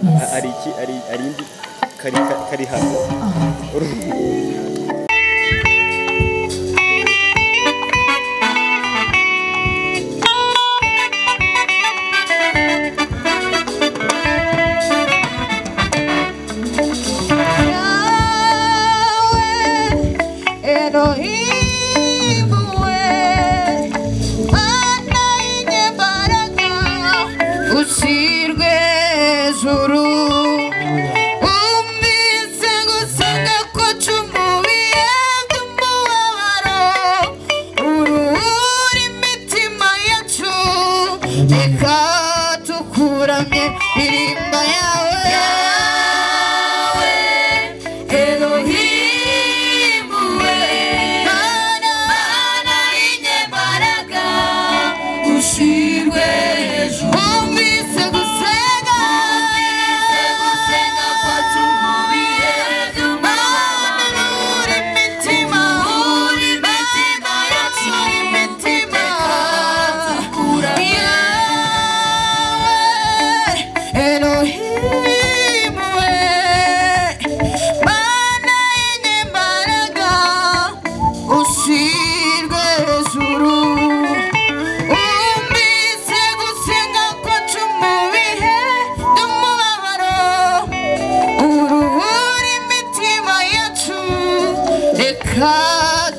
ari indi kari hano.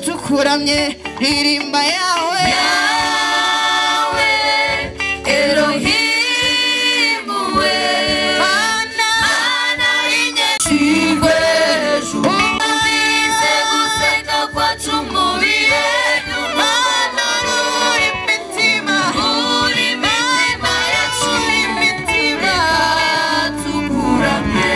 tukuramye ririmba yawe Elohim we Mana inyeshigwe umvise gusenga kwacu mu bihe Mana uri imitima yacu imitima tukuramye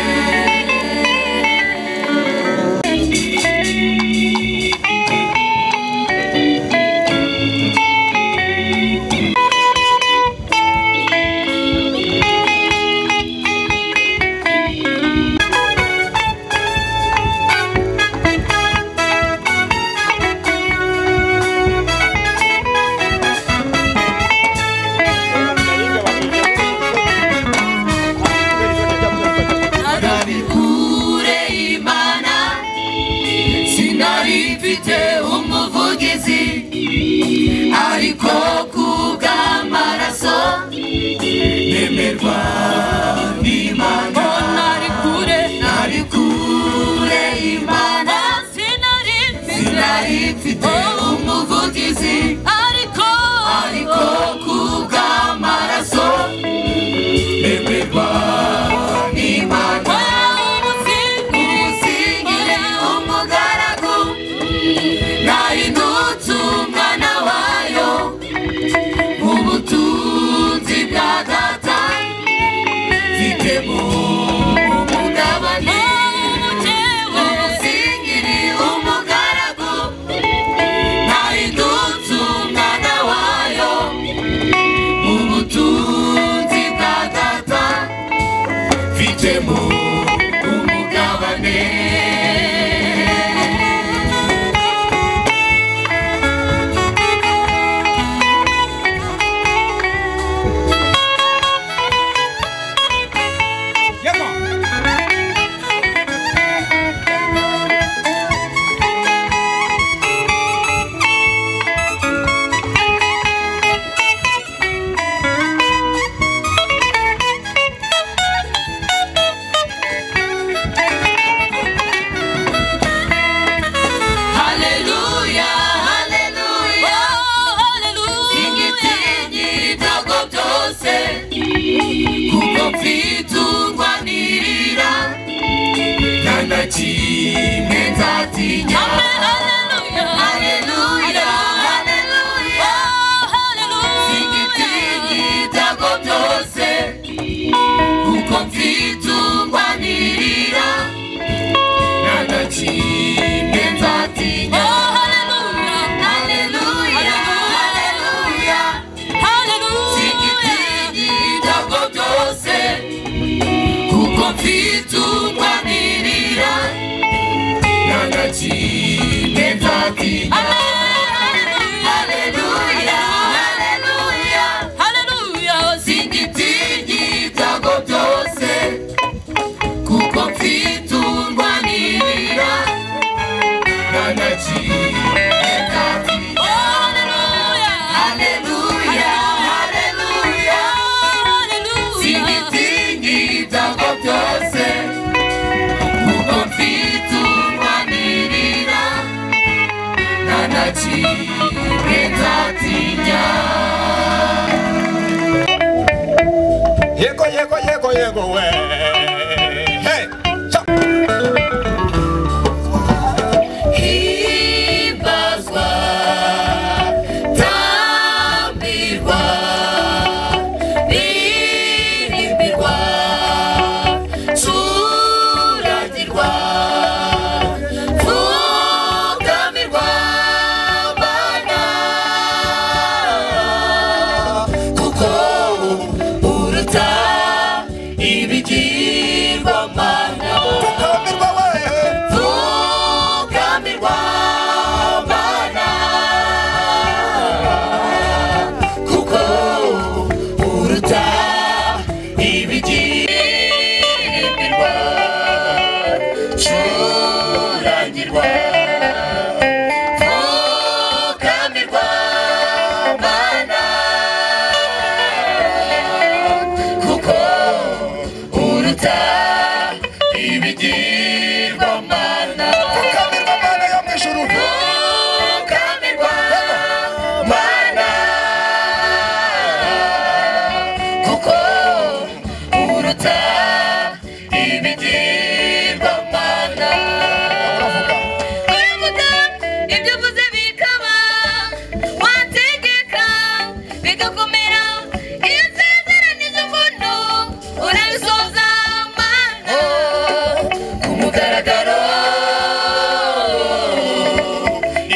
ariko kubw'amaraso nemerwa n'Imana nari kure y'Imana sinari mfite umuvugizi ariko kubw'amaraso nemerwa n'Imana umusingire umugaragu nahindutse umwana wayo ubutunzi bwa data mfitemo umugabane umusingire umugaragu nahindutse umwana wayo ubutunzi bwa data mfitemo umugabane Amen. Yego yego yego yego we. Hey. Himbazwa, tambirwa, birimbirwa, curagirwa, fukamirwa, Mana, kuko uruta ibigirwamana. Fukamirwa we. Fukamirwa, Mana, kuko uruta ibigirwa, curagirwa, fukamirwa, Mana, kuko uruta ibigirwamana. Fukamirwa Mana yo mw'ijuru. Fukamirwa, Mana, kuko uruta ibigirwamana. Uravuga ibyo uvuze bikaba, wategeka bigakomera, iyo usezeranije umuntu urabisoza, Mana, ku mugaragaro.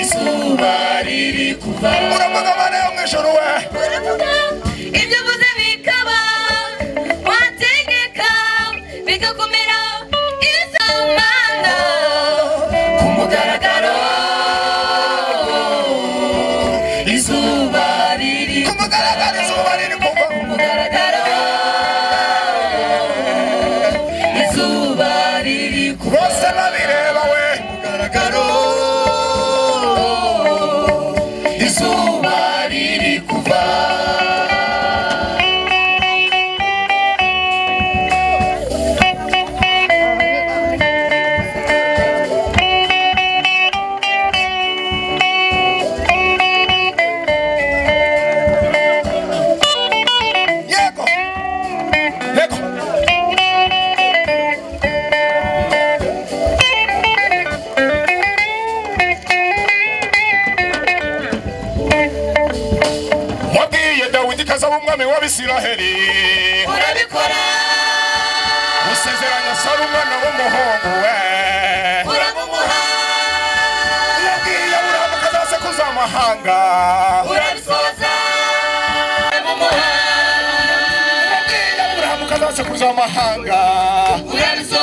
Izuba riri kuva. Uravuga Mana yo mw'ijuru we. Uravuga ibyo uvuze bikaba, wategeka bigakomera, izo Mana, ku mugaragaro. Izuba riri Ku mugaragaro izuba riri kuva. ku mugaragaro. Izuba riri kuva. Bose babireba we. Mugaragaro. Izuba riri kuva. Yego. Yego. Wabwiye Dawidi ko azaba umwami w'Abisiraheli. Urabikora. Usezeranya Sara umwana w'umuhungu we. Uramumuha. Wabwiye Aburahamu ko azasekuza amahanga. Urabisoza. Uramumuha. Wabwiye Aburahamu ko azasekuza amahanga. Urabisoza.